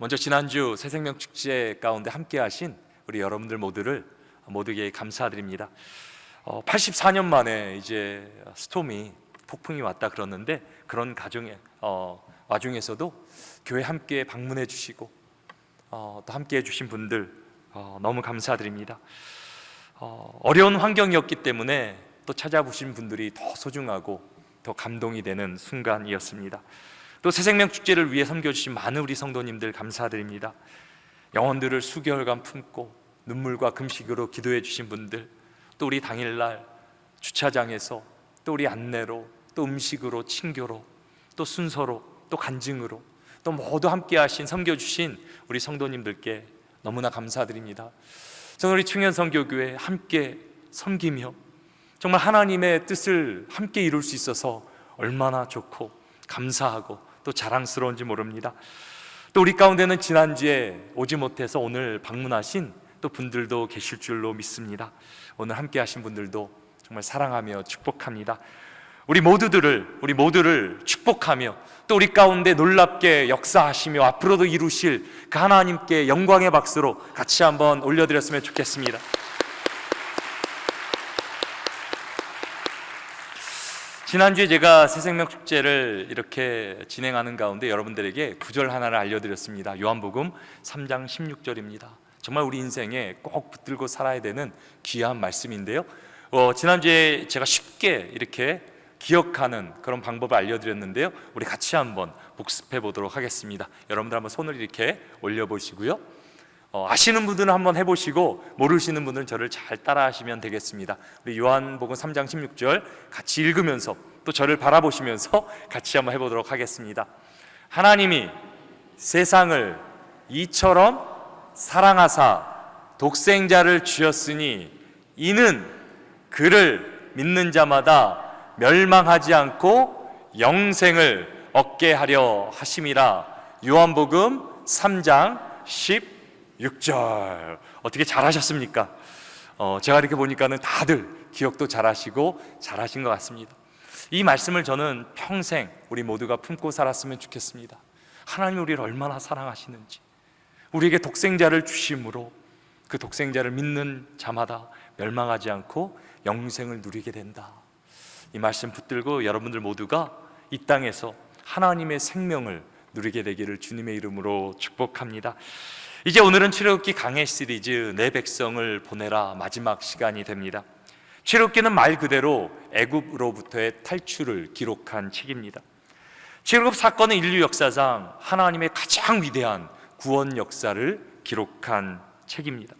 먼저 지난주 새생명 축제 가운데 함께 하신 우리 여러분들 모두에게 감사드립니다. 84년 만에 이제 스톰이 폭풍이 왔다 그러는데, 그런 와중에서도 교회 함께 방문해 주시고 또 함께 해주신 분들 너무 감사드립니다. 어려운 환경이었기 때문에 또 찾아보신 분들이 더 소중하고 더 감동이 되는 순간이었습니다. 또 새생명 축제를 위해 섬겨주신 많은 우리 성도님들 감사드립니다. 영혼들을 수개월간 품고 눈물과 금식으로 기도해 주신 분들, 또 우리 당일날 주차장에서 또 우리 안내로, 또 음식으로, 친교로, 또 순서로, 또 간증으로 또 모두 함께 하신, 섬겨주신 우리 성도님들께 너무나 감사드립니다. 저는 우리 청년선교교회 함께 섬기며 정말 하나님의 뜻을 함께 이룰 수 있어서 얼마나 좋고 감사하고 또 자랑스러운지 모릅니다. 또 우리 가운데는 지난주에 오지 못해서 오늘 방문하신 또 분들도 계실 줄로 믿습니다. 오늘 함께 하신 분들도 정말 사랑하며 축복합니다. 우리 모두를 축복하며 또 우리 가운데 놀랍게 역사하시며 앞으로도 이루실 그 하나님께 영광의 박수로 같이 한번 올려드렸으면 좋겠습니다. 지난주에 제가 새생명 축제를 이렇게 진행하는 가운데 여러분들에게 구절 하나를 알려드렸습니다. 요한복음 3장 16절입니다. 정말 우리 인생에 꼭 붙들고 살아야 되는 귀한 말씀인데요, 지난주에 제가 쉽게 이렇게 기억하는 그런 방법을 알려드렸는데요, 우리 같이 한번 복습해 보도록 하겠습니다. 여러분들 한번 손을 이렇게 올려보시고요, 아시는 분들은 한번 해보시고 모르시는 분들은 저를 잘 따라 하시면 되겠습니다. 우리 요한복음 3장 16절 같이 읽으면서 또 저를 바라보시면서 같이 한번 해보도록 하겠습니다. 하나님이 세상을 이처럼 사랑하사 독생자를 주셨으니 이는 그를 믿는 자마다 멸망하지 않고 영생을 얻게 하려 하심이라. 요한복음 3장 16절. 어떻게 잘하셨습니까? 제가 이렇게 보니까는 다들 기억도 잘하시고 잘하신 것 같습니다. 이 말씀을 저는 평생 우리 모두가 품고 살았으면 좋겠습니다. 하나님이 우리를 얼마나 사랑하시는지, 우리에게 독생자를 주심으로 그 독생자를 믿는 자마다 멸망하지 않고 영생을 누리게 된다. 이 말씀 붙들고 여러분들 모두가 이 땅에서 하나님의 생명을 누리게 되기를 주님의 이름으로 축복합니다. 이제 오늘은 출애굽기 강해 시리즈 내 백성을 보내라 마지막 시간이 됩니다. 출애굽기는 말 그대로 애굽으로부터의 탈출을 기록한 책입니다. 출애굽 사건은 인류 역사상 하나님의 가장 위대한 구원 역사를 기록한 책입니다.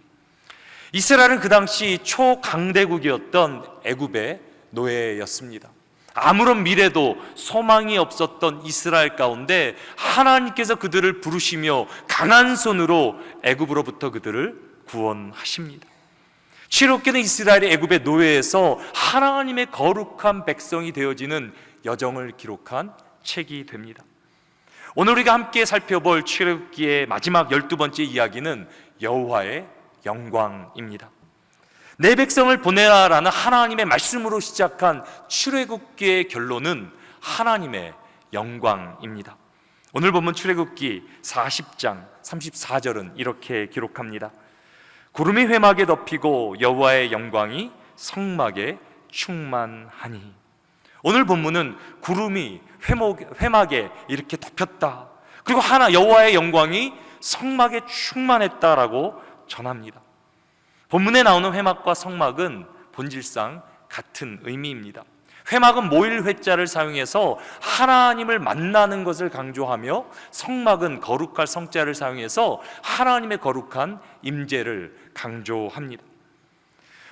이스라엘은 그 당시 초강대국이었던 애굽의 노예였습니다. 아무런 미래도 소망이 없었던 이스라엘 가운데 하나님께서 그들을 부르시며 강한 손으로 애굽으로부터 그들을 구원하십니다. 출애굽기는 이스라엘이 애굽의 노예에서 하나님의 거룩한 백성이 되어지는 여정을 기록한 책이 됩니다. 오늘 우리가 함께 살펴볼 출애굽기의 마지막 12번째 이야기는 여호와의 영광입니다. 내 백성을 보내라라는 하나님의 말씀으로 시작한 출애굽기의 결론은 하나님의 영광입니다. 오늘 본문 출애굽기 40장 34절은 이렇게 기록합니다. 구름이 회막에 덮이고 여호와의 영광이 성막에 충만하니. 오늘 본문은 구름이 회막에 이렇게 덮였다, 그리고 여호와의 영광이 성막에 충만했다라고 전합니다. 본문에 나오는 회막과 성막은 본질상 같은 의미입니다. 회막은 모일 회자를 사용해서 하나님을 만나는 것을 강조하며, 성막은 거룩할 성자를 사용해서 하나님의 거룩한 임재를 강조합니다.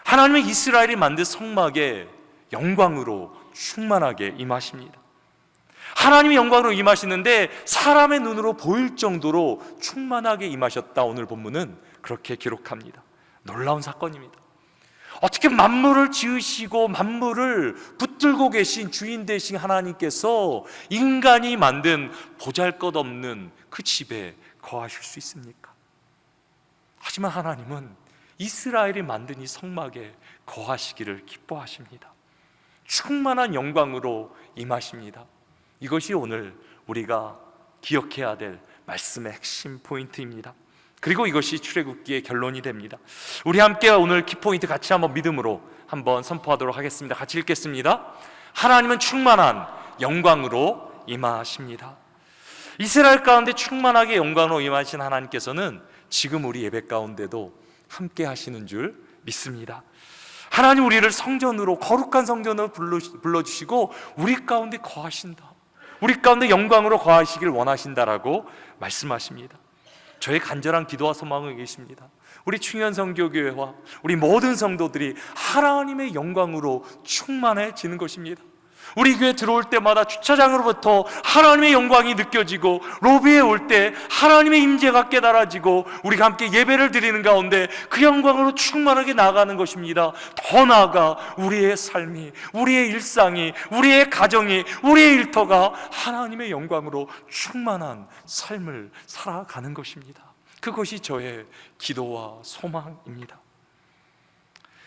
하나님은 이스라엘이 만든 성막에 영광으로 충만하게 임하십니다. 하나님의 영광으로 임하시는데 사람의 눈으로 보일 정도로 충만하게 임하셨다. 오늘 본문은 그렇게 기록합니다. 놀라운 사건입니다. 어떻게 만물을 지으시고 만물을 붙들고 계신 주인 되신 하나님께서 인간이 만든 보잘것없는 그 집에 거하실 수 있습니까? 하지만 하나님은 이스라엘이 만든 이 성막에 거하시기를 기뻐하십니다. 충만한 영광으로 임하십니다. 이것이 오늘 우리가 기억해야 될 말씀의 핵심 포인트입니다. 그리고 이것이 출애굽기의 결론이 됩니다. 우리 함께 오늘 키포인트 같이 한번 믿음으로 한번 선포하도록 하겠습니다. 같이 읽겠습니다. 하나님은 충만한 영광으로 임하십니다. 이스라엘 가운데 충만하게 영광으로 임하신 하나님께서는 지금 우리 예배 가운데도 함께 하시는 줄 믿습니다. 하나님 우리를 성전으로, 거룩한 성전으로 불러주시고 우리 가운데 거하신다, 우리 가운데 영광으로 거하시길 원하신다라고 말씀하십니다. 저의 간절한 기도와 소망이 계십니다. 우리 충현선교교회와 우리 모든 성도들이 하나님의 영광으로 충만해지는 것입니다. 우리 교회 들어올 때마다 주차장으로부터 하나님의 영광이 느껴지고, 로비에 올 때 하나님의 임재가 깨달아지고, 우리가 함께 예배를 드리는 가운데 그 영광으로 충만하게 나아가는 것입니다. 더 나아가 우리의 삶이, 우리의 일상이, 우리의 가정이, 우리의 일터가 하나님의 영광으로 충만한 삶을 살아가는 것입니다. 그것이 저의 기도와 소망입니다.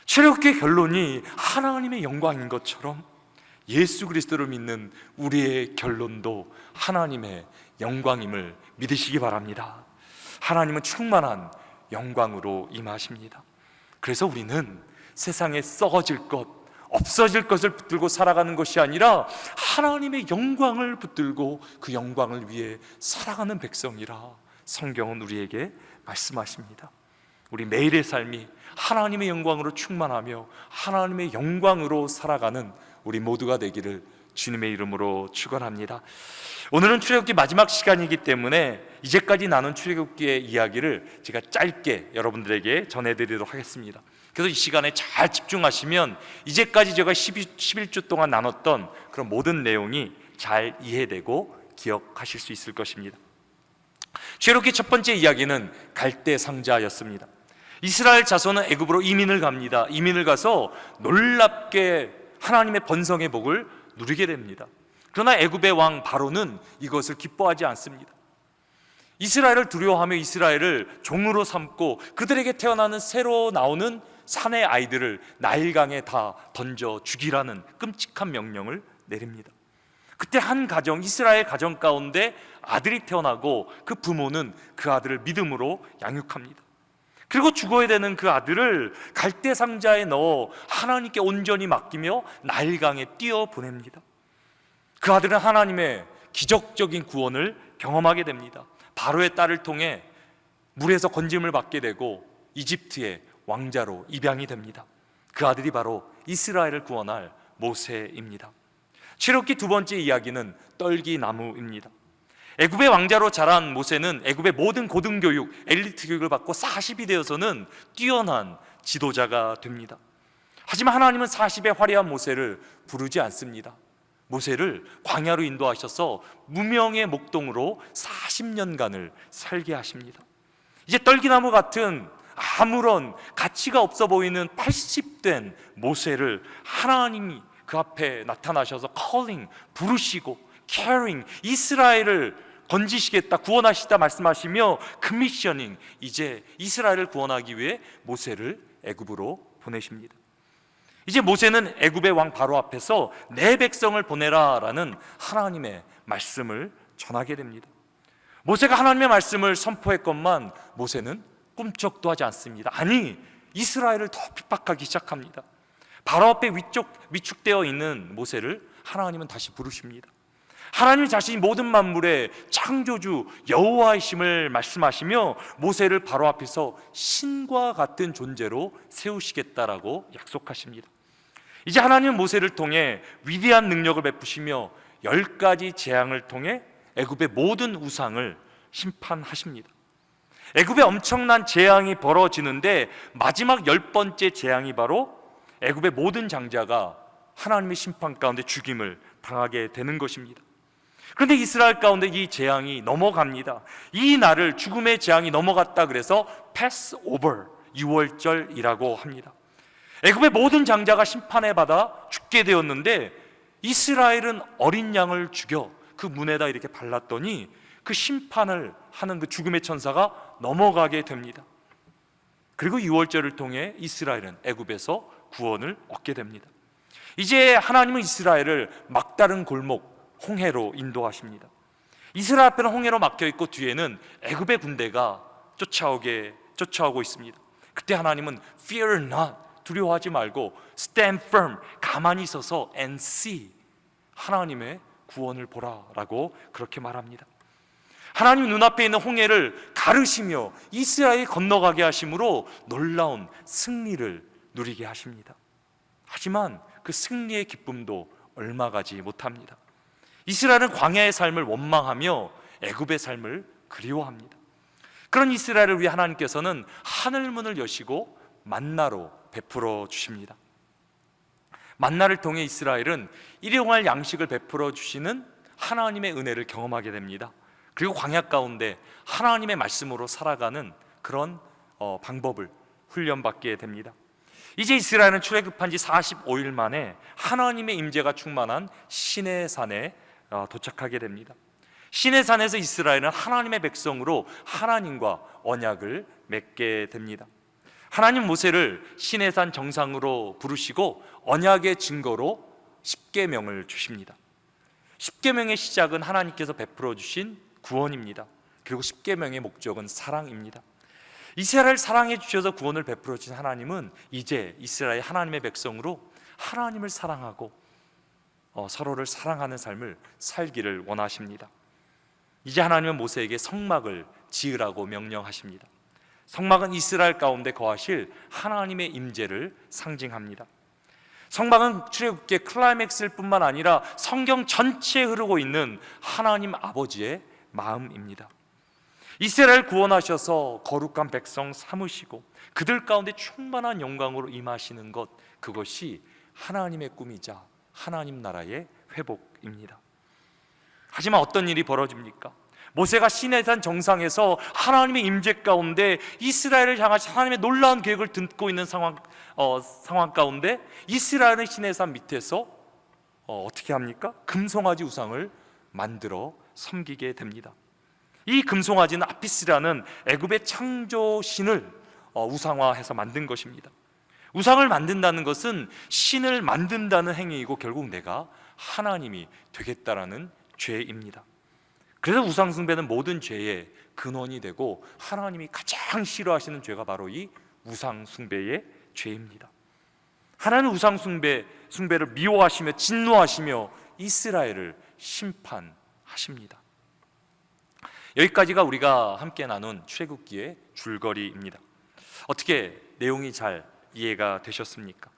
출애굽기의 결론이 하나님의 영광인 것처럼 예수 그리스도를 믿는 우리의 결론도 하나님의 영광임을 믿으시기 바랍니다. 하나님은 충만한 영광으로 임하십니다. 그래서 우리는 세상에 썩어질 것, 없어질 것을 붙들고 살아가는 것이 아니라 하나님의 영광을 붙들고 그 영광을 위해 살아가는 백성이라 성경은 우리에게 말씀하십니다. 우리 매일의 삶이 하나님의 영광으로 충만하며 하나님의 영광으로 살아가는 우리 모두가 되기를 주님의 이름으로 축원합니다. 오늘은 출애굽기 마지막 시간이기 때문에 이제까지 나눈 출애굽기의 이야기를 제가 짧게 여러분들에게 전해드리도록 하겠습니다. 그래서 이 시간에 잘 집중하시면 이제까지 제가 11주 동안 나눴던 그런 모든 내용이 잘 이해되고 기억하실 수 있을 것입니다. 출애굽기 첫 번째 이야기는 갈대 상자였습니다. 이스라엘 자손은 애굽으로 이민을 갑니다. 이민을 가서 놀랍게 하나님의 번성의 복을 누리게 됩니다. 그러나 애굽의 왕 바로는 이것을 기뻐하지 않습니다. 이스라엘을 두려워하며 이스라엘을 종으로 삼고 그들에게 태어나는 새로 나오는 산의 아이들을 나일강에 다 던져 죽이라는 끔찍한 명령을 내립니다. 그때 한 가정, 이스라엘 가정 가운데 아들이 태어나고 그 부모는 그 아들을 믿음으로 양육합니다. 그리고 죽어야 되는 그 아들을 갈대 상자에 넣어 하나님께 온전히 맡기며 나일강에 띄어 보냅니다. 그 아들은 하나님의 기적적인 구원을 경험하게 됩니다. 바로의 딸을 통해 물에서 건짐을 받게 되고 이집트의 왕자로 입양이 됩니다. 그 아들이 바로 이스라엘을 구원할 모세입니다. 출애굽기 두 번째 이야기는 떨기나무입니다. 애굽의 왕자로 자란 모세는 애굽의 모든 고등교육, 엘리트 교육을 받고 40이 되어서는 뛰어난 지도자가 됩니다. 하지만 하나님은 40의 화려한 모세를 부르지 않습니다. 모세를 광야로 인도하셔서 무명의 목동으로 40년간을 살게 하십니다. 이제 떨기나무 같은 아무런 가치가 없어 보이는 80된 모세를 하나님이 그 앞에 나타나셔서 calling, 부르시고 caring, 이스라엘을 건지시겠다, 구원하시다 말씀하시며 commissioning, 이제 이스라엘을 구원하기 위해 모세를 애굽으로 보내십니다. 이제 모세는 애굽의 왕 바로 앞에서 내 백성을 보내라라는 하나님의 말씀을 전하게 됩니다. 모세가 하나님의 말씀을 선포했건만 모세는 꿈쩍도 하지 않습니다. 아니, 이스라엘을 더 핍박하기 시작합니다. 바로 앞에 위축되어 있는 모세를 하나님은 다시 부르십니다. 하나님 자신이 모든 만물의 창조주 여호와이심을 말씀하시며 모세를 바로 앞에서 신과 같은 존재로 세우시겠다라고 약속하십니다. 이제 하나님은 모세를 통해 위대한 능력을 베푸시며 10가지 재앙을 통해 애굽의 모든 우상을 심판하십니다. 애굽에 엄청난 재앙이 벌어지는데 마지막 10번째 재앙이 바로 애굽의 모든 장자가 하나님의 심판 가운데 죽임을 당하게 되는 것입니다. 그런데 이스라엘 가운데 이 재앙이 넘어갑니다. 이 날을 죽음의 재앙이 넘어갔다 그래서 패스오버, 유월절이라고 합니다. 애굽의 모든 장자가 심판에 받아 죽게 되었는데 이스라엘은 어린 양을 죽여 그 문에다 이렇게 발랐더니 그 심판을 하는 그 죽음의 천사가 넘어가게 됩니다. 그리고 유월절을 통해 이스라엘은 애굽에서 구원을 얻게 됩니다. 이제 하나님은 이스라엘을 막다른 골목 홍해로 인도하십니다. 이스라엘 앞에는 홍해로 막혀 있고 뒤에는 애굽의 군대가 쫓아오고 있습니다. 그때 하나님은 fear not, 두려워하지 말고 stand firm, 가만히 서서 and see, 하나님의 구원을 보라라고 그렇게 말합니다. 하나님 눈앞에 있는 홍해를 가르시며 이스라엘이 건너가게 하심으로 놀라운 승리를 누리게 하십니다. 하지만 그 승리의 기쁨도 얼마 가지 못합니다. 이스라엘은 광야의 삶을 원망하며 애굽의 삶을 그리워합니다. 그런 이스라엘을 위해 하나님께서는 하늘문을 여시고 만나로 베풀어 주십니다. 만나를 통해 이스라엘은 일용할 양식을 베풀어 주시는 하나님의 은혜를 경험하게 됩니다. 그리고 광야 가운데 하나님의 말씀으로 살아가는 그런 방법을 훈련받게 됩니다. 이제 이스라엘은 출애굽한 지 45일 만에 하나님의 임재가 충만한 시내산에 도착하게 됩니다. 시내산에서 이스라엘은 하나님의 백성으로 하나님과 언약을 맺게 됩니다. 하나님 모세를 시내산 정상으로 부르시고 언약의 증거로 십계명을 주십니다. 십계명의 시작은 하나님께서 베풀어 주신 구원입니다. 그리고 십계명의 목적은 사랑입니다. 이스라엘을 사랑해 주셔서 구원을 베풀어 주신 하나님은 이제 이스라엘 하나님의 백성으로 하나님을 사랑하고 서로를 사랑하는 삶을 살기를 원하십니다. 이제 하나님은 모세에게 성막을 지으라고 명령하십니다. 성막은 이스라엘 가운데 거하실 하나님의 임재를 상징합니다. 성막은 출애굽기의 클라이맥스일 뿐만 아니라 성경 전체에 흐르고 있는 하나님 아버지의 마음입니다. 이스라엘 구원하셔서 거룩한 백성 삼으시고 그들 가운데 충만한 영광으로 임하시는 것, 그것이 하나님의 꿈이자 하나님 나라의 회복입니다. 하지만 어떤 일이 벌어집니까? 모세가 시내산 정상에서 하나님의 임재 가운데 이스라엘을 향하신 하나님의 놀라운 계획을 듣고 있는 상황 가운데 이스라엘은 시내산 밑에서 어떻게 합니까? 금송아지 우상을 만들어 섬기게 됩니다. 이 금송아지는 아피스라는 애굽의 창조신을 우상화해서 만든 것입니다. 우상을 만든다는 것은 신을 만든다는 행위이고 결국 내가 하나님이 되겠다라는 죄입니다. 그래서 우상 숭배는 모든 죄의 근원이 되고 하나님이 가장 싫어하시는 죄가 바로 이 우상 숭배의 죄입니다. 하나님은 우상 숭배를 미워하시며 진노하시며 이스라엘을 심판하십니다. 여기까지가 우리가 함께 나눈 출애굽기의 줄거리입니다. 어떻게 내용이 잘 이해가 되셨습니까?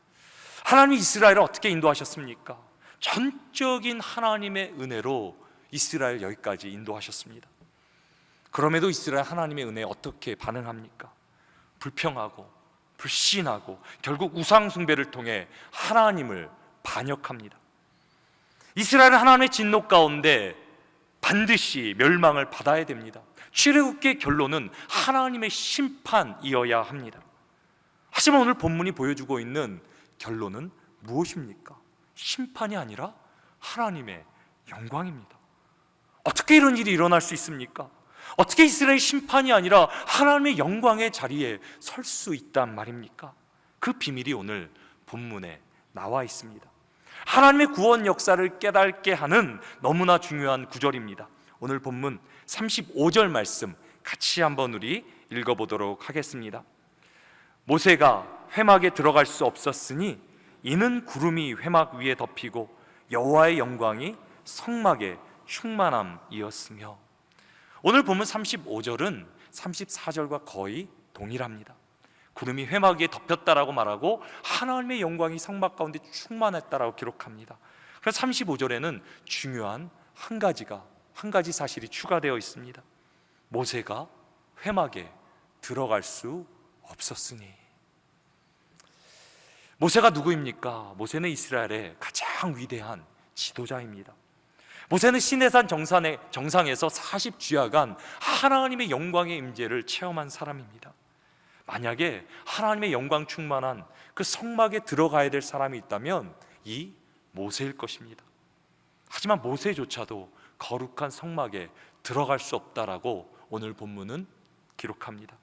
하나님이 이스라엘을 어떻게 인도하셨습니까? 전적인 하나님의 은혜로 이스라엘 여기까지 인도하셨습니다. 그럼에도 이스라엘 하나님의 은혜에 어떻게 반응합니까? 불평하고 불신하고 결국 우상 숭배를 통해 하나님을 반역합니다. 이스라엘은 하나님의 진노 가운데 반드시 멸망을 받아야 됩니다. 출애굽기의 결론은 하나님의 심판이어야 합니다. 하지만 오늘 본문이 보여주고 있는 결론은 무엇입니까? 심판이 아니라 하나님의 영광입니다. 어떻게 이런 일이 일어날 수 있습니까? 어떻게 이스라엘의 심판이 아니라 하나님의 영광의 자리에 설 수 있단 말입니까? 그 비밀이 오늘 본문에 나와 있습니다. 하나님의 구원 역사를 깨닫게 하는 너무나 중요한 구절입니다. 오늘 본문 35절 말씀 같이 한번 우리 읽어보도록 하겠습니다. 모세가 회막에 들어갈 수 없었으니 이는 구름이 회막 위에 덮이고 여호와의 영광이 성막의 충만함이었으며. 오늘 본문 35절은 34절과 거의 동일합니다. 구름이 회막 위에 덮였다라고 말하고 하나님의 영광이 성막 가운데 충만했다라고 기록합니다. 그래서 35절에는 중요한 한 가지 사실이 추가되어 있습니다. 모세가 회막에 들어갈 수 없었으니. 모세가 누구입니까? 모세는 이스라엘의 가장 위대한 지도자입니다. 모세는 시내산 정상에서 40주야간 하나님의 영광의 임재를 체험한 사람입니다. 만약에 하나님의 영광 충만한 그 성막에 들어가야 될 사람이 있다면 이 모세일 것입니다. 하지만 모세조차도 거룩한 성막에 들어갈 수 없다라고 오늘 본문은 기록합니다.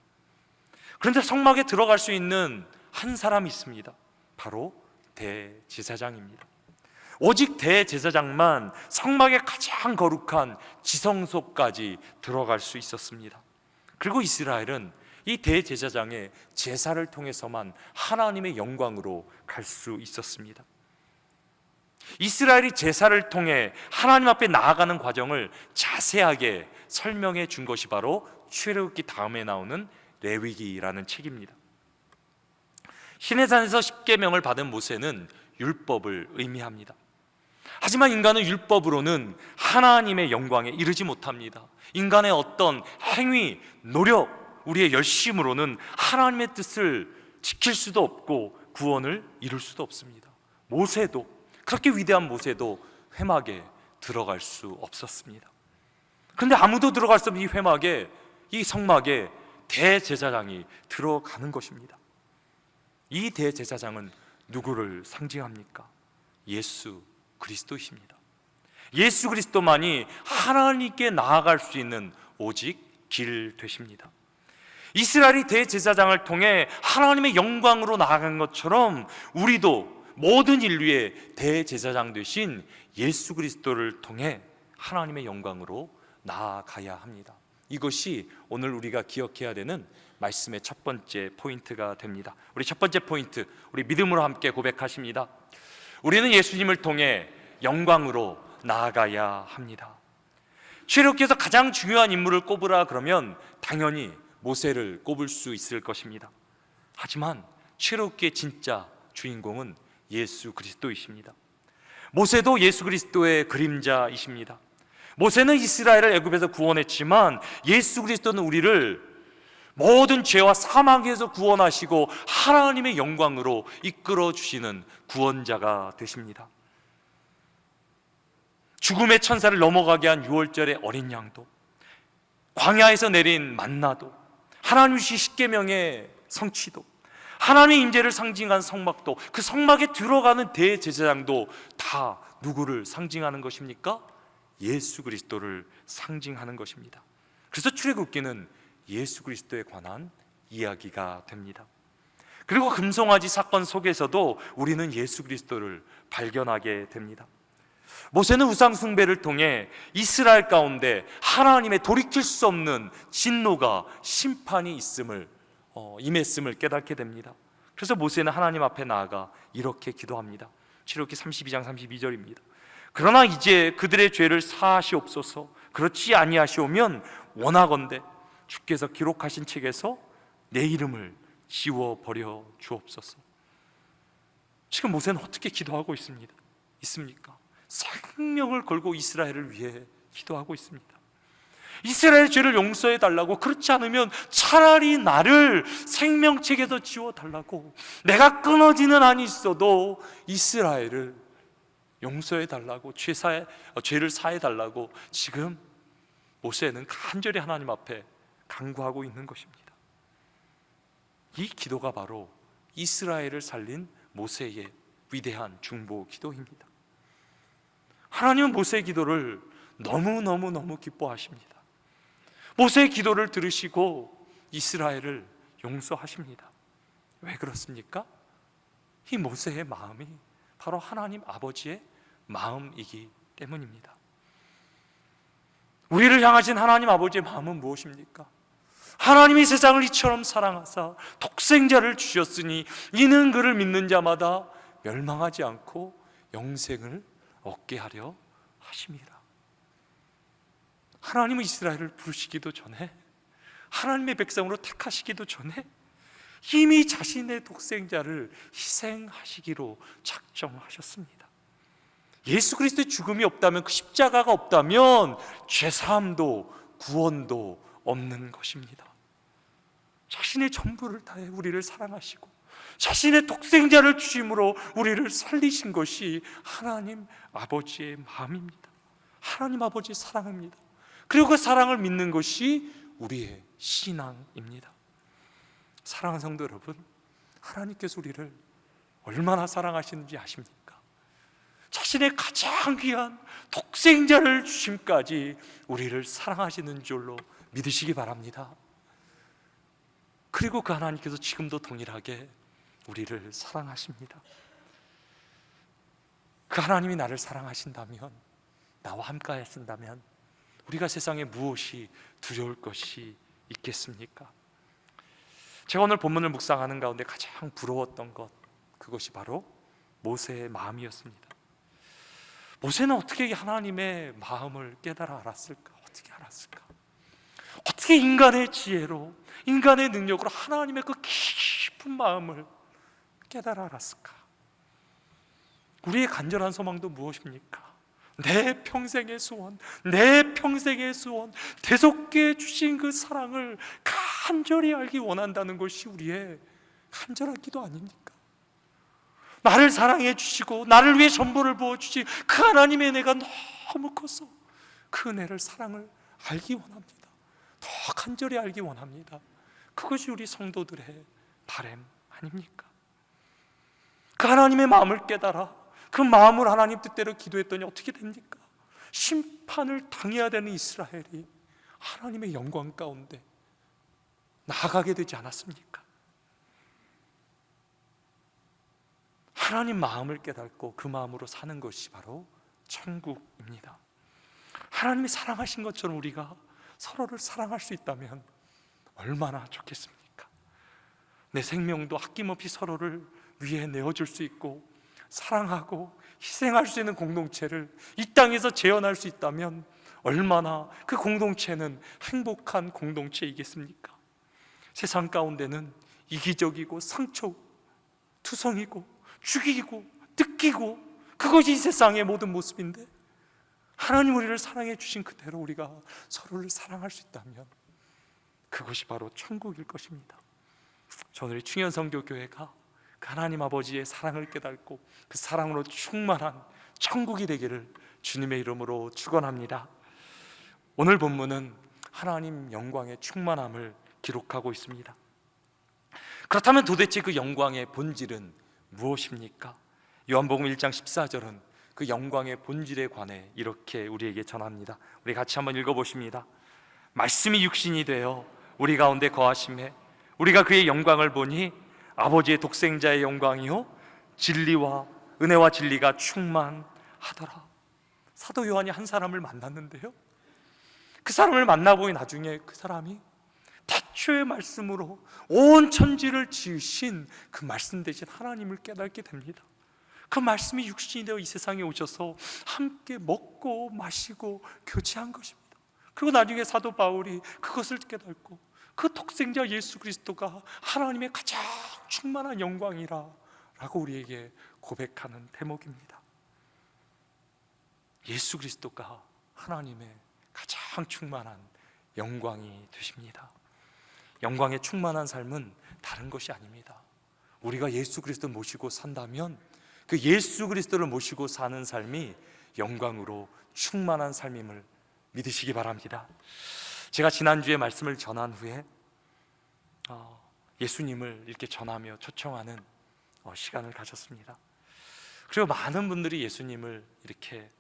그런데 성막에 들어갈 수 있는 한 사람이 있습니다. 바로 대제사장입니다. 오직 대제사장만 성막의 가장 거룩한 지성소까지 들어갈 수 있었습니다. 그리고 이스라엘은 이 대제사장의 제사를 통해서만 하나님의 영광으로 갈 수 있었습니다. 이스라엘이 제사를 통해 하나님 앞에 나아가는 과정을 자세하게 설명해 준 것이 바로 출애굽기 다음에 나오는 레위기라는 책입니다. 시내산에서 십계명을 받은 모세는 율법을 의미합니다. 하지만 인간은 율법으로는 하나님의 영광에 이르지 못합니다. 인간의 어떤 행위, 노력, 우리의 열심으로는 하나님의 뜻을 지킬 수도 없고 구원을 이룰 수도 없습니다. 모세도, 그렇게 위대한 모세도 회막에 들어갈 수 없었습니다. 그런데 아무도 들어갈 수 없는 이 회막에, 이 성막에 대제사장이 들어가는 것입니다. 이 대제사장은 누구를 상징합니까? 예수 그리스도이십니다. 예수 그리스도만이 하나님께 나아갈 수 있는 오직 길 되십니다. 이스라엘이 대제사장을 통해 하나님의 영광으로 나아간 것처럼 우리도 모든 인류의 대제사장 되신 예수 그리스도를 통해 하나님의 영광으로 나아가야 합니다. 이것이 오늘 우리가 기억해야 되는 말씀의 첫 번째 포인트가 됩니다. 우리 첫 번째 포인트, 우리 믿음으로 함께 고백하십니다. 우리는 예수님을 통해 영광으로 나아가야 합니다. 출애굽기에서 가장 중요한 인물을 꼽으라 그러면 당연히 모세를 꼽을 수 있을 것입니다. 하지만 출애굽기의 진짜 주인공은 예수 그리스도이십니다. 모세도 예수 그리스도의 그림자이십니다. 모세는 이스라엘을 애굽에서 구원했지만 예수 그리스도는 우리를 모든 죄와 사망에서 구원하시고 하나님의 영광으로 이끌어 주시는 구원자가 되십니다. 죽음의 천사를 넘어가게 한 6월절의 어린 양도, 광야에서 내린 만나도, 하나님 주신 십계명의 성취도, 하나님의 임재를 상징한 성막도, 그 성막에 들어가는 대제사장도 다 누구를 상징하는 것입니까? 예수 그리스도를 상징하는 것입니다. 그래서 출애굽기는 예수 그리스도에 관한 이야기가 됩니다. 그리고 금송아지 사건 속에서도 우리는 예수 그리스도를 발견하게 됩니다. 모세는 우상 숭배를 통해 이스라엘 가운데 하나님의 돌이킬 수 없는 진노가, 심판이 임했음을 깨닫게 됩니다. 그래서 모세는 하나님 앞에 나아가 이렇게 기도합니다. 출애굽기 32장 32절입니다. 그러나 이제 그들의 죄를 사하시옵소서. 그렇지 아니하시오면 원하건대 주께서 기록하신 책에서 내 이름을 지워버려 주옵소서. 지금 모세는 어떻게 기도하고 있습니까? 생명을 걸고 이스라엘을 위해 기도하고 있습니다. 이스라엘의 죄를 용서해 달라고, 그렇지 않으면 차라리 나를 생명책에서 지워달라고, 내가 끊어지는 한이 있어도 이스라엘을 용서해 달라고, 죄를 사해 달라고 지금 모세는 간절히 하나님 앞에 간구하고 있는 것입니다. 이 기도가 바로 이스라엘을 살린 모세의 위대한 중보 기도입니다. 하나님은 모세의 기도를 너무 기뻐하십니다. 모세의 기도를 들으시고 이스라엘을 용서하십니다. 왜 그렇습니까? 이 모세의 마음이 바로 하나님 아버지의 마음이기 때문입니다. 우리를 향하신 하나님 아버지의 마음은 무엇입니까? 하나님이 세상을 이처럼 사랑하사 독생자를 주셨으니 이는 그를 믿는 자마다 멸망하지 않고 영생을 얻게 하려 하심이라. 하나님은 이스라엘을 부르시기도 전에, 하나님의 백성으로 택하시기도 전에 이미 자신의 독생자를 희생하시기로 작정하셨습니다. 예수 그리스도의 죽음이 없다면, 그 십자가가 없다면 죄사함도 구원도 없는 것입니다. 자신의 전부를 다해 우리를 사랑하시고 자신의 독생자를 주심으로 우리를 살리신 것이 하나님 아버지의 마음입니다. 하나님 아버지의 사랑입니다. 그리고 그 사랑을 믿는 것이 우리의 신앙입니다. 사랑하는 성도 여러분, 하나님께서 우리를 얼마나 사랑하시는지 아십니까? 자신의 가장 귀한 독생자를 주심까지 우리를 사랑하시는 줄로 믿으시기 바랍니다. 그리고 그 하나님께서 지금도 동일하게 우리를 사랑하십니다. 그 하나님이 나를 사랑하신다면, 나와 함께 하신다면 우리가 세상에 무엇이 두려울 것이 있겠습니까? 제가 오늘 본문을 묵상하는 가운데 가장 부러웠던 것, 그것이 바로 모세의 마음이었습니다. 모세는 어떻게 하나님의 마음을 깨달아 알았을까? 어떻게 알았을까? 어떻게 인간의 지혜로, 인간의 능력으로 하나님의 그 깊은 마음을 깨달아 알았을까? 우리의 간절한 소망도 무엇입니까? 내 평생의 소원, 내 평생의 소원, 대속께 주신 그 사랑을 간절히 알기 원한다는 것이 우리의 간절한 기도 아닙니까? 나를 사랑해 주시고 나를 위해 전부를 부어주신 그 하나님의 은혜가 너무 커서 그 은혜를, 사랑을 알기 원합니다. 더 간절히 알기 원합니다. 그것이 우리 성도들의 바람 아닙니까? 그 하나님의 마음을 깨달아 그 마음을 하나님 뜻대로 기도했더니 어떻게 됩니까? 심판을 당해야 되는 이스라엘이 하나님의 영광 가운데 나아가게 되지 않았습니까? 하나님 마음을 깨닫고 그 마음으로 사는 것이 바로 천국입니다. 하나님이 사랑하신 것처럼 우리가 서로를 사랑할 수 있다면 얼마나 좋겠습니까? 내 생명도 아낌없이 서로를 위해 내어줄 수 있고 사랑하고 희생할 수 있는 공동체를 이 땅에서 재현할 수 있다면 얼마나 그 공동체는 행복한 공동체이겠습니까? 세상 가운데는 이기적이고 상처투성이고 죽이고 뜯기고, 그것이 이 세상의 모든 모습인데 하나님 우리를 사랑해 주신 그대로 우리가 서로를 사랑할 수 있다면 그것이 바로 천국일 것입니다. 저는 우리 충현선교교회가 그 하나님 아버지의 사랑을 깨닫고 그 사랑으로 충만한 천국이 되기를 주님의 이름으로 축원합니다. 오늘 본문은 하나님 영광의 충만함을 기록하고 있습니다. 그렇다면 도대체 그 영광의 본질은 무엇입니까? 요한복음 1장 14절은 그 영광의 본질에 관해 이렇게 우리에게 전합니다. 우리 같이 한번 읽어보십니다. 말씀이 육신이 되어 우리 가운데 거하심에 우리가 그의 영광을 보니 아버지의 독생자의 영광이요 진리와 은혜와 진리가 충만하더라. 사도 요한이 한 사람을 만났는데요, 그 사람을 만나보니 나중에 그 사람이 태초의 말씀으로 온 천지를 지으신 그 말씀 대신 하나님을 깨닫게 됩니다. 그 말씀이 육신이 되어 이 세상에 오셔서 함께 먹고 마시고 교제한 것입니다. 그리고 나중에 사도 바울이 그것을 깨닫고 그 독생자 예수 그리스도가 하나님의 가장 충만한 영광이라 라고 우리에게 고백하는 대목입니다. 예수 그리스도가 하나님의 가장 충만한 영광이 되십니다. 영광의 충만한 삶은 다른 것이 아닙니다. 우리가 예수 그리스도를 모시고 산다면 그 예수 그리스도를 모시고 사는 삶이 영광으로 충만한 삶임을 믿으시기 바랍니다. 제가 지난주에 말씀을 전한 후에 예수님을 이렇게 전하며 초청하는 시간을 가졌습니다. 그리고 많은 분들이 예수님을 이렇게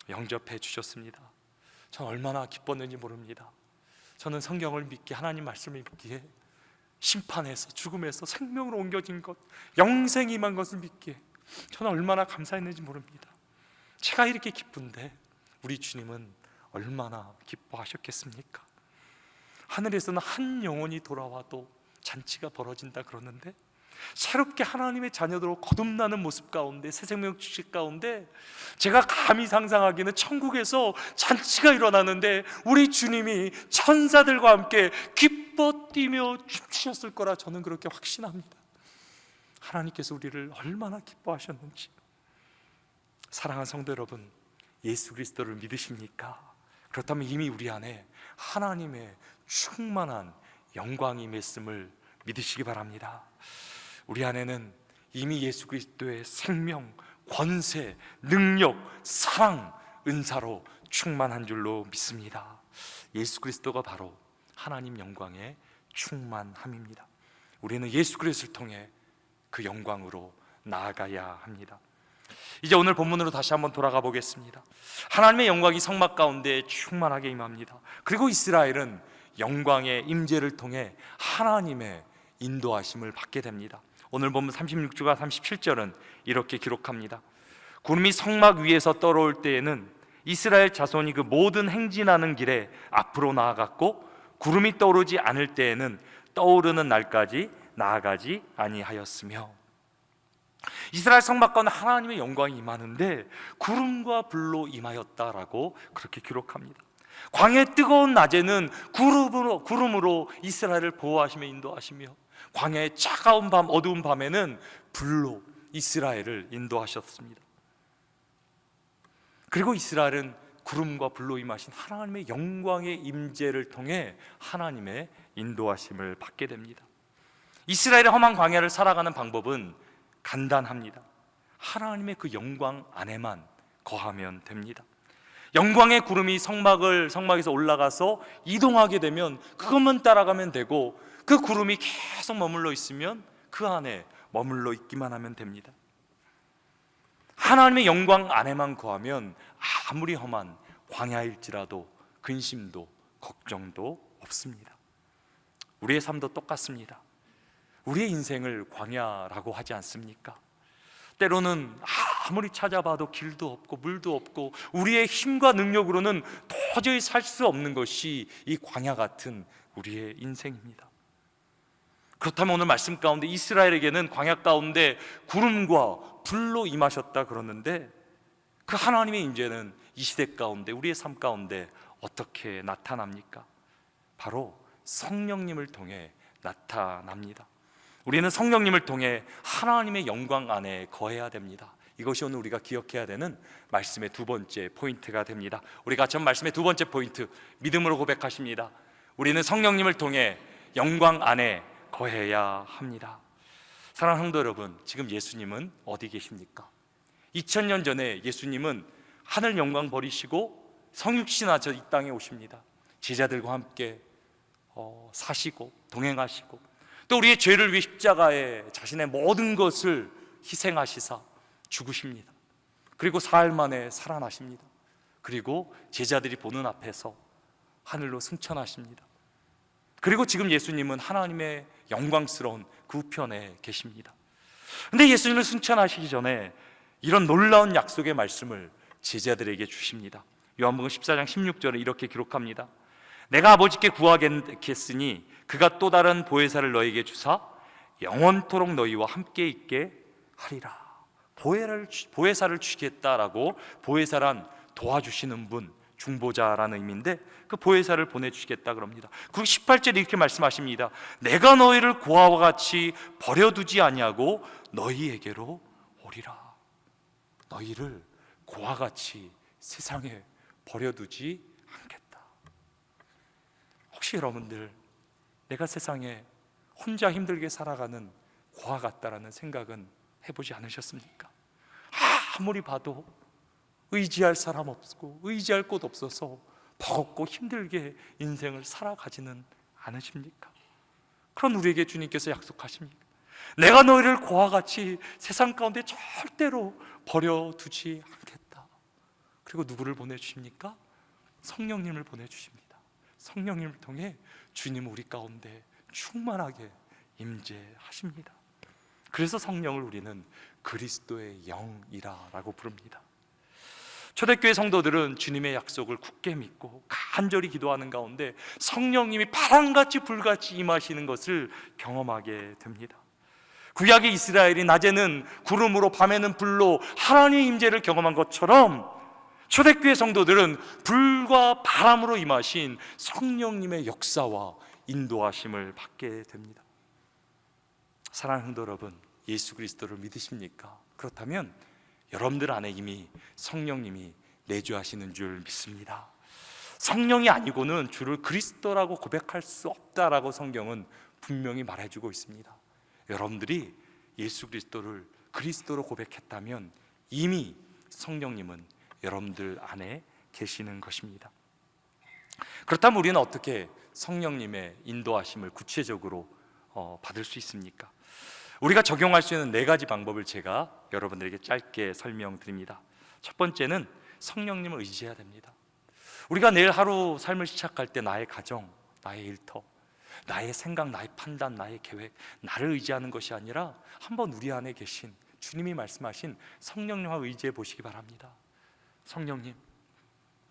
영접해 주셨습니다. 전 얼마나 기뻤는지 모릅니다. 저는 성경을 믿기에, 하나님 말씀을 믿기에, 심판에서 죽음에서 생명으로 옮겨진 것, 영생이 임한 것을 믿기에 저는 얼마나 감사했는지 모릅니다. 제가 이렇게 기쁜데 우리 주님은 얼마나 기뻐하셨겠습니까? 하늘에서는 한 영혼이 돌아와도 잔치가 벌어진다 그러는데 새롭게 하나님의 자녀들로 거듭나는 모습 가운데, 새 생명 주식 가운데 제가 감히 상상하기는 천국에서 잔치가 일어나는데 우리 주님이 천사들과 함께 기뻐 뛰며 춤추셨을 거라 저는 그렇게 확신합니다. 하나님께서 우리를 얼마나 기뻐하셨는지. 사랑하는 성도 여러분, 예수 그리스도를 믿으십니까? 그렇다면 이미 우리 안에 하나님의 충만한 영광이 임했음을 믿으시기 바랍니다. 우리 안에는 이미 예수 그리스도의 생명, 권세, 능력, 사랑, 은사로 충만한 줄로 믿습니다. 예수 그리스도가 바로 하나님 영광의 충만함입니다. 우리는 예수 그리스도를 통해 그 영광으로 나아가야 합니다. 이제 오늘 본문으로 다시 한번 돌아가 보겠습니다. 하나님의 영광이 성막 가운데 충만하게 임합니다. 그리고 이스라엘은 영광의 임재를 통해 하나님의 인도하심을 받게 됩니다. 오늘 본문 36절과 37절은 이렇게 기록합니다. 구름이 성막 위에서 떨어올 때에는 이스라엘 자손이 그 모든 행진하는 길에 앞으로 나아갔고, 구름이 떠오르지 않을 때에는 떠오르는 날까지 나아가지 아니하였으며, 이스라엘 성막 가운데 하나님의 영광이 임하는데 구름과 불로 임하였다라고 그렇게 기록합니다. 광야의 뜨거운 낮에는 구름으로 이스라엘을 보호하시며 인도하시며, 광야의 차가운 밤, 어두운 밤에는 불로 이스라엘을 인도하셨습니다. 그리고 이스라엘은 구름과 불로 임하신 하나님의 영광의 임재를 통해 하나님의 인도하심을 받게 됩니다. 이스라엘의 험한 광야를 살아가는 방법은 간단합니다. 하나님의 그 영광 안에만 거하면 됩니다. 영광의 구름이 성막에서 올라가서 이동하게 되면 그것만 따라가면 되고, 그 구름이 계속 머물러 있으면 그 안에 머물러 있기만 하면 됩니다. 하나님의 영광 안에만 거하면 아무리 험한 광야일지라도 근심도 걱정도 없습니다. 우리의 삶도 똑같습니다. 우리의 인생을 광야라고 하지 않습니까? 때로는 아무리 찾아봐도 길도 없고 물도 없고 우리의 힘과 능력으로는 도저히 살 수 없는 것이 이 광야 같은 우리의 인생입니다. 그렇다면 오늘 말씀 가운데 이스라엘에게는 광야 가운데 구름과 불로 임하셨다 그러는데, 그 하나님의 임재는 이 시대 가운데, 우리의 삶 가운데 어떻게 나타납니까? 바로 성령님을 통해 나타납니다. 우리는 성령님을 통해 하나님의 영광 안에 거해야 됩니다. 이것이 오늘 우리가 기억해야 되는 말씀의 두 번째 포인트가 됩니다. 우리 같이 한번 말씀의 두 번째 포인트, 믿음으로 고백하십니다. 우리는 성령님을 통해 영광 안에 거해야 합니다. 사랑하는 성도 여러분, 지금 예수님은 어디 계십니까? 2000년 전에 예수님은 하늘 영광 버리시고 성육신하셔 이 땅에 오십니다. 제자들과 함께 사시고 동행하시고, 또 우리의 죄를 위해 십자가에 자신의 모든 것을 희생하시사 죽으십니다. 그리고 사흘 만에 살아나십니다. 그리고 제자들이 보는 앞에서 하늘로 승천하십니다. 그리고 지금 예수님은 하나님의 영광스러운 그 우편에 계십니다. 근데 예수님은 승천하시기 전에 이런 놀라운 약속의 말씀을 제자들에게 주십니다. 요한복음 14장 16절에 이렇게 기록합니다. 내가 아버지께 구하겠으니 그가 또 다른 보혜사를 너에게 주사 영원토록 너희와 함께 있게 하리라. 보혜사를 주시겠다라고, 보혜사란 도와주시는 분, 중보자라는 의미인데 그 보혜사를 보내주시겠다 그럽니다. 그리고 18절에 이렇게 말씀하십니다. 내가 너희를 고아와 같이 버려두지 아니하고 너희에게로 오리라. 너희를 고아와 같이 세상에 버려두지 않겠다. 혹시 여러분들 내가 세상에 혼자 힘들게 살아가는 고아 같다라는 생각은 해보지 않으셨습니까? 아무리 봐도 의지할 사람 없고 의지할 곳 없어서 버겁고 힘들게 인생을 살아가지는 않으십니까? 그런 우리에게 주님께서 약속하십니까? 내가 너희를 고아 같이 세상 가운데 절대로 버려두지 않겠다. 그리고 누구를 보내주십니까? 성령님을 보내주십니다. 성령님을 통해 주님은 우리 가운데 충만하게 임재하십니다. 그래서 성령을 우리는 그리스도의 영이라고 부릅니다. 초대교회 성도들은 주님의 약속을 굳게 믿고 간절히 기도하는 가운데 성령님이 바람같이 불같이 임하시는 것을 경험하게 됩니다. 구약의 이스라엘이 낮에는 구름으로 밤에는 불로 하나님의 임재를 경험한 것처럼 초대교회 성도들은 불과 바람으로 임하신 성령님의 역사와 인도하심을 받게 됩니다. 사랑하는 성도 여러분, 예수 그리스도를 믿으십니까? 그렇다면 여러분들 안에 이미 성령님이 내주하시는 줄 믿습니다. 성령이 아니고는 주를 그리스도라고 고백할 수 없다라고 성경은 분명히 말해주고 있습니다. 여러분들이 예수 그리스도를 그리스도로 고백했다면 이미 성령님은 여러분들 안에 계시는 것입니다. 그렇다면 우리는 어떻게 성령님의 인도하심을 구체적으로 받을 수 있습니까? 우리가 적용할 수 있는 4가지 방법을 제가 여러분들에게 짧게 설명드립니다. 첫 번째는 성령님을 의지해야 됩니다. 우리가 내일 하루 삶을 시작할 때 나의 가정, 나의 일터, 나의 생각, 나의 판단, 나의 계획, 나를 의지하는 것이 아니라 한번 우리 안에 계신 주님이 말씀하신 성령님과 의지해 보시기 바랍니다. 성령님,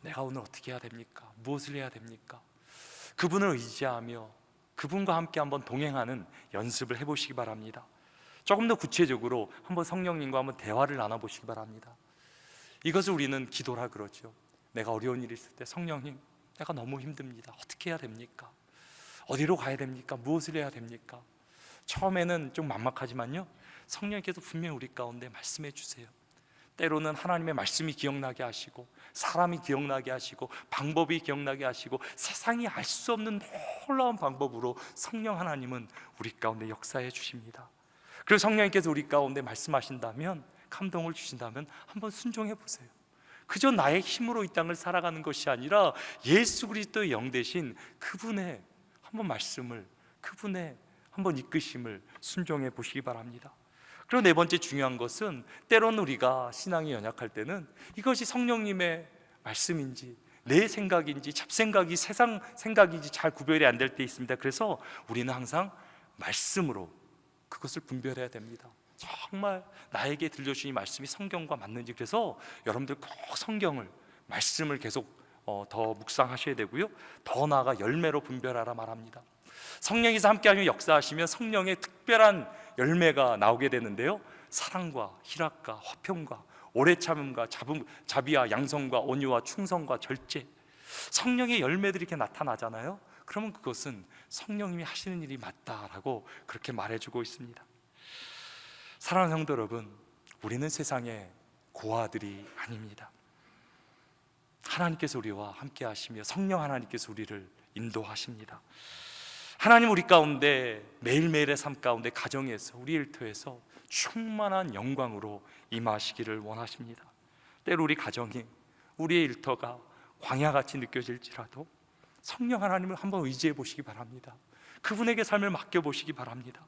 내가 오늘 어떻게 해야 됩니까? 무엇을 해야 됩니까? 그분을 의지하며 그분과 함께 한번 동행하는 연습을 해보시기 바랍니다. 조금 더 구체적으로 한번 성령님과 한번 대화를 나눠보시기 바랍니다. 이것을 우리는 기도라 그러죠. 내가 어려운 일이 있을 때 성령님, 내가 너무 힘듭니다. 어떻게 해야 됩니까? 어디로 가야 됩니까? 무엇을 해야 됩니까? 처음에는 좀 막막하지만요, 성령님께서 분명히 우리 가운데 말씀해 주세요. 때로는 하나님의 말씀이 기억나게 하시고, 사람이 기억나게 하시고, 방법이 기억나게 하시고, 세상이 알 수 없는 놀라운 방법으로 성령 하나님은 우리 가운데 역사해 주십니다. 그리고 성령님께서 우리 가운데 말씀하신다면, 감동을 주신다면 한번 순종해 보세요. 그저 나의 힘으로 이 땅을 살아가는 것이 아니라 예수 그리스도의 영 대신 그분의 한번 말씀을, 그분의 한번 이끄심을 순종해 보시기 바랍니다. 그리고 네 번째 중요한 것은, 때로는 우리가 신앙이 연약할 때는 이것이 성령님의 말씀인지 내 생각인지 잡생각이 세상 생각인지 잘 구별이 안 될 때 있습니다. 그래서 우리는 항상 말씀으로 그것을 분별해야 됩니다. 정말 나에게 들려주신 말씀이 성경과 맞는지. 그래서 여러분들 꼭 성경을, 말씀을 계속 더 묵상하셔야 되고요, 더 나아가 열매로 분별하라 말합니다. 성령께서 함께하시며 역사하시면 성령의 특별한 열매가 나오게 되는데요, 사랑과 희락과 화평과 오래 참음과 자비와 양성과 온유와 충성과 절제, 성령의 열매들이 이렇게 나타나잖아요. 그러면 그것은 성령님이 하시는 일이 맞다라고 그렇게 말해주고 있습니다. 사랑하는 성도 여러분, 우리는 세상의 고아들이 아닙니다. 하나님께서 우리와 함께 하시며 성령 하나님께서 우리를 인도하십니다. 하나님 우리 가운데 매일매일의 삶 가운데, 가정에서, 우리 일터에서 충만한 영광으로 임하시기를 원하십니다. 때로 우리 가정이, 우리의 일터가 광야같이 느껴질지라도 성령 하나님을 한번 의지해 보시기 바랍니다. 그분에게 삶을 맡겨보시기 바랍니다.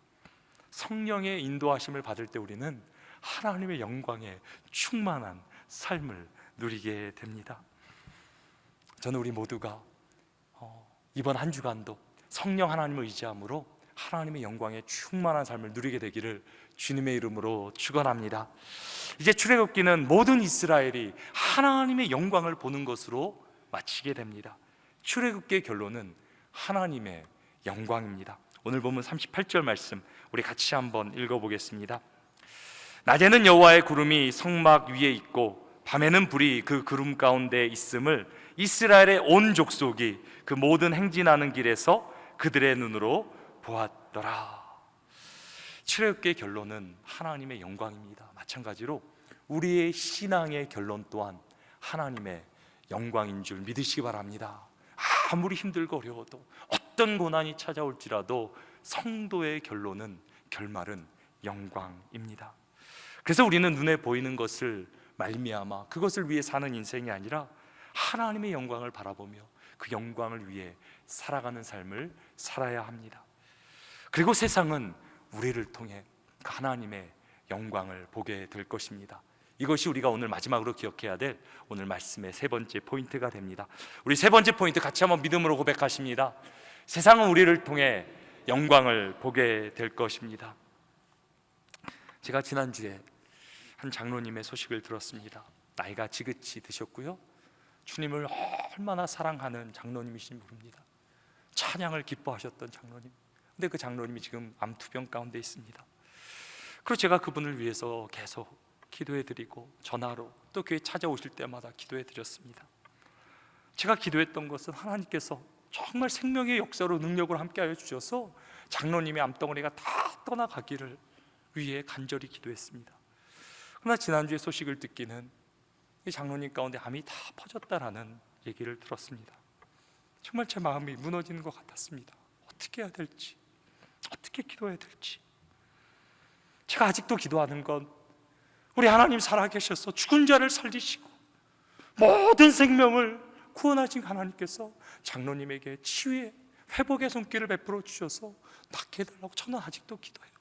성령의 인도하심을 받을 때 우리는 하나님의 영광에 충만한 삶을 누리게 됩니다. 저는 우리 모두가 이번 한 주간도 성령 하나님을 의지함으로 하나님의 영광에 충만한 삶을 누리게 되기를 주님의 이름으로 축원합니다. 이제 출애굽기는 모든 이스라엘이 하나님의 영광을 보는 것으로 마치게 됩니다. 출애굽기의 결론은 하나님의 영광입니다. 오늘 보면 38절 말씀 우리 같이 한번 읽어보겠습니다. 낮에는 여호와의 구름이 성막 위에 있고 밤에는 불이 그 구름 가운데 있음을 이스라엘의 온 족속이 그 모든 행진하는 길에서 그들의 눈으로 보았더라. 출애굽기의 결론은 하나님의 영광입니다. 마찬가지로 우리의 신앙의 결론 또한 하나님의 영광인 줄 믿으시기 바랍니다. 아무리 힘들고 어려워도, 어떤 고난이 찾아올지라도 성도의 결말은 영광입니다. 그래서 우리는 눈에 보이는 것을 말미암아 그것을 위해 사는 인생이 아니라 하나님의 영광을 바라보며 그 영광을 위해 살아가는 삶을 살아야 합니다. 그리고 세상은 우리를 통해 그 하나님의 영광을 보게 될 것입니다. 이것이 우리가 오늘 마지막으로 기억해야 될 오늘 말씀의 세 번째 포인트가 됩니다. 우리 세 번째 포인트 같이 한번 믿음으로 고백하십니다. 세상은 우리를 통해 영광을 보게 될 것입니다. 제가 지난주에 한 장로님의 소식을 들었습니다. 나이가 지긋이 드셨고요, 주님을 얼마나 사랑하는 장로님이신 분입니다. 찬양을 기뻐하셨던 장로님. 근데 그 장로님이 지금 암투병 가운데 있습니다. 그리고 제가 그분을 위해서 계속 기도해드리고 전화로 또 교회 찾아오실 때마다 기도해드렸습니다. 제가 기도했던 것은 하나님께서 정말 생명의 역사로 능력으로 함께하여 주셔서 장로님의 암덩어리가 다 떠나가기를 위해 간절히 기도했습니다. 그러나 지난주에 소식을 듣기는 이 장로님 가운데 암이 다 퍼졌다라는 얘기를 들었습니다. 정말 제 마음이 무너지는 것 같았습니다. 어떻게 해야 될지, 어떻게 기도해야 될지. 제가 아직도 기도하는 건 우리 하나님 살아계셔서 죽은 자를 살리시고 모든 생명을 구원하신 하나님께서 장로님에게 치유의 회복의 손길을 베풀어 주셔서 낫게 해달라고 저는 아직도 기도해요.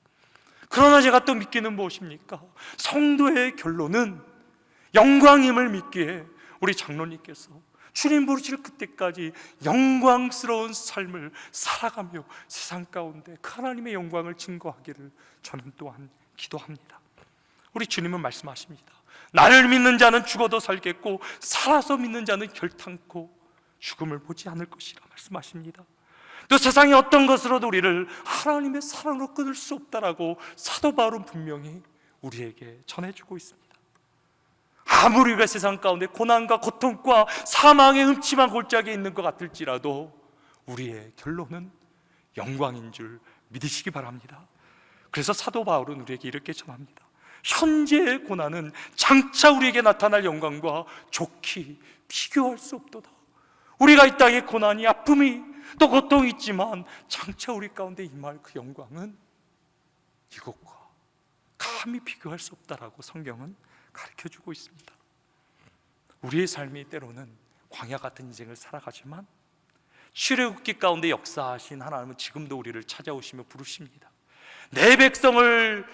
그러나 제가 또 믿기는 무엇입니까? 성도의 결론은 영광임을 믿기에 우리 장로님께서 주님 부르실 그때까지 영광스러운 삶을 살아가며 세상 가운데 그 하나님의 영광을 증거하기를 저는 또한 기도합니다. 우리 주님은 말씀하십니다. 나를 믿는 자는 죽어도 살겠고 살아서 믿는 자는 결탄코 죽음을 보지 않을 것이라 말씀하십니다. 또 세상의 어떤 것으로도 우리를 하나님의 사랑으로 끊을 수 없다라고 사도 바울은 분명히 우리에게 전해주고 있습니다. 아무리 우리가 세상 가운데 고난과 고통과 사망의 음침한 골짜기에 있는 것 같을지라도 우리의 결론은 영광인 줄 믿으시기 바랍니다. 그래서 사도 바울은 우리에게 이렇게 전합니다. 현재의 고난은 장차 우리에게 나타날 영광과 좋게 비교할 수 없도다. 우리가 이 땅에 고난이, 아픔이, 또 고통이 있지만 장차 우리 가운데 임할 그 영광은 이것과 감히 비교할 수 없다라고 성경은 가르쳐주고 있습니다. 우리의 삶이 때로는 광야 같은 인생을 살아가지만 출애굽기 가운데 역사하신 하나님은 지금도 우리를 찾아오시며 부르십니다. 내 백성을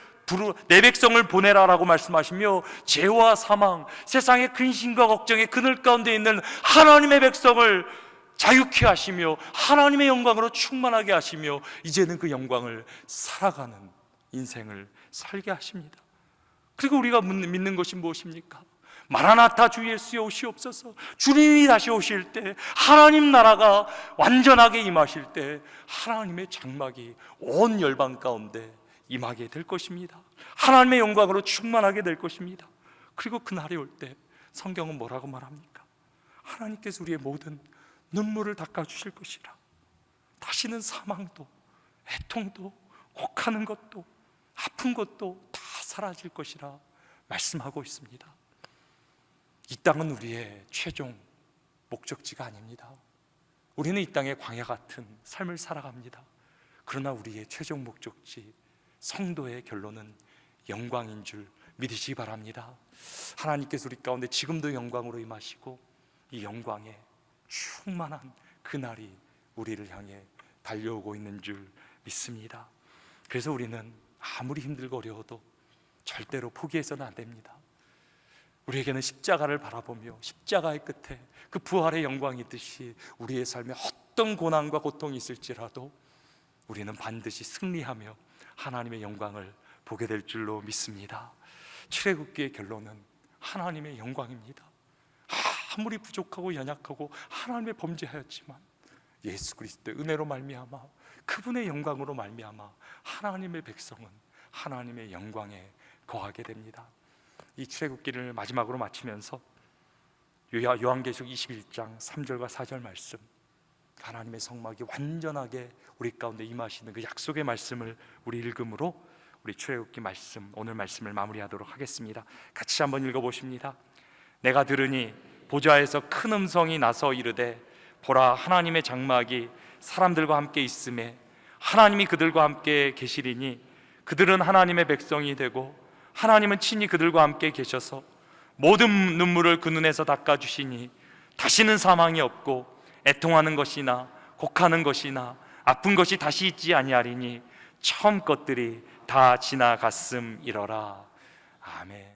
보내라라고 말씀하시며 죄와 사망, 세상의 근심과 걱정의 그늘 가운데 있는 하나님의 백성을 자유케 하시며 하나님의 영광으로 충만하게 하시며 이제는 그 영광을 살아가는 인생을 살게 하십니다. 그리고 우리가 믿는 것이 무엇입니까? 마라나타 주 예수여 오시옵소서. 주님이 다시 오실 때, 하나님 나라가 완전하게 임하실 때 하나님의 장막이 온 열방 가운데 임하게 될 것입니다. 하나님의 영광으로 충만하게 될 것입니다. 그리고 그날이 올 때 성경은 뭐라고 말합니까? 하나님께서 우리의 모든 눈물을 닦아주실 것이라. 다시는 사망도, 애통도, 혹하는 것도, 아픈 것도 다 사라질 것이라 말씀하고 있습니다. 이 땅은 우리의 최종 목적지가 아닙니다. 우리는 이 땅에 광야 같은 삶을 살아갑니다. 그러나 우리의 최종 목적지, 성도의 결론은 영광인 줄 믿으시기 바랍니다. 하나님께서 우리 가운데 지금도 영광으로 임하시고 이 영광에 충만한 그날이 우리를 향해 달려오고 있는 줄 믿습니다. 그래서 우리는 아무리 힘들고 어려워도 절대로 포기해서는 안 됩니다. 우리에게는 십자가를 바라보며 십자가의 끝에 그 부활의 영광이 있듯이 우리의 삶에 어떤 고난과 고통이 있을지라도 우리는 반드시 승리하며 하나님의 영광을 보게 될 줄로 믿습니다. 출애굽기의 결론은 하나님의 영광입니다. 아무리 부족하고 연약하고 하나님의 범죄하였지만 예수 그리스도의 은혜로 말미암아 그분의 영광으로 말미암아 하나님의 백성은 하나님의 영광에 거하게 됩니다. 이 출애굽기를 마지막으로 마치면서 요한계시록 21장 3절과 4절 말씀, 하나님의 성막이 완전하게 우리 가운데 임하시는 그 약속의 말씀을 우리 읽음으로 우리 출애굽기 말씀, 오늘 말씀을 마무리하도록 하겠습니다. 같이 한번 읽어보십니다. 내가 들으니 보좌에서 큰 음성이 나서 이르되 보라, 하나님의 장막이 사람들과 함께 있음에 하나님이 그들과 함께 계시리니 그들은 하나님의 백성이 되고 하나님은 친히 그들과 함께 계셔서 모든 눈물을 그 눈에서 닦아주시니 다시는 사망이 없고 애통하는 것이나 곡하는 것이나 아픈 것이 다시 있지 아니하리니 처음 것들이 다 지나갔음이러라. 아멘.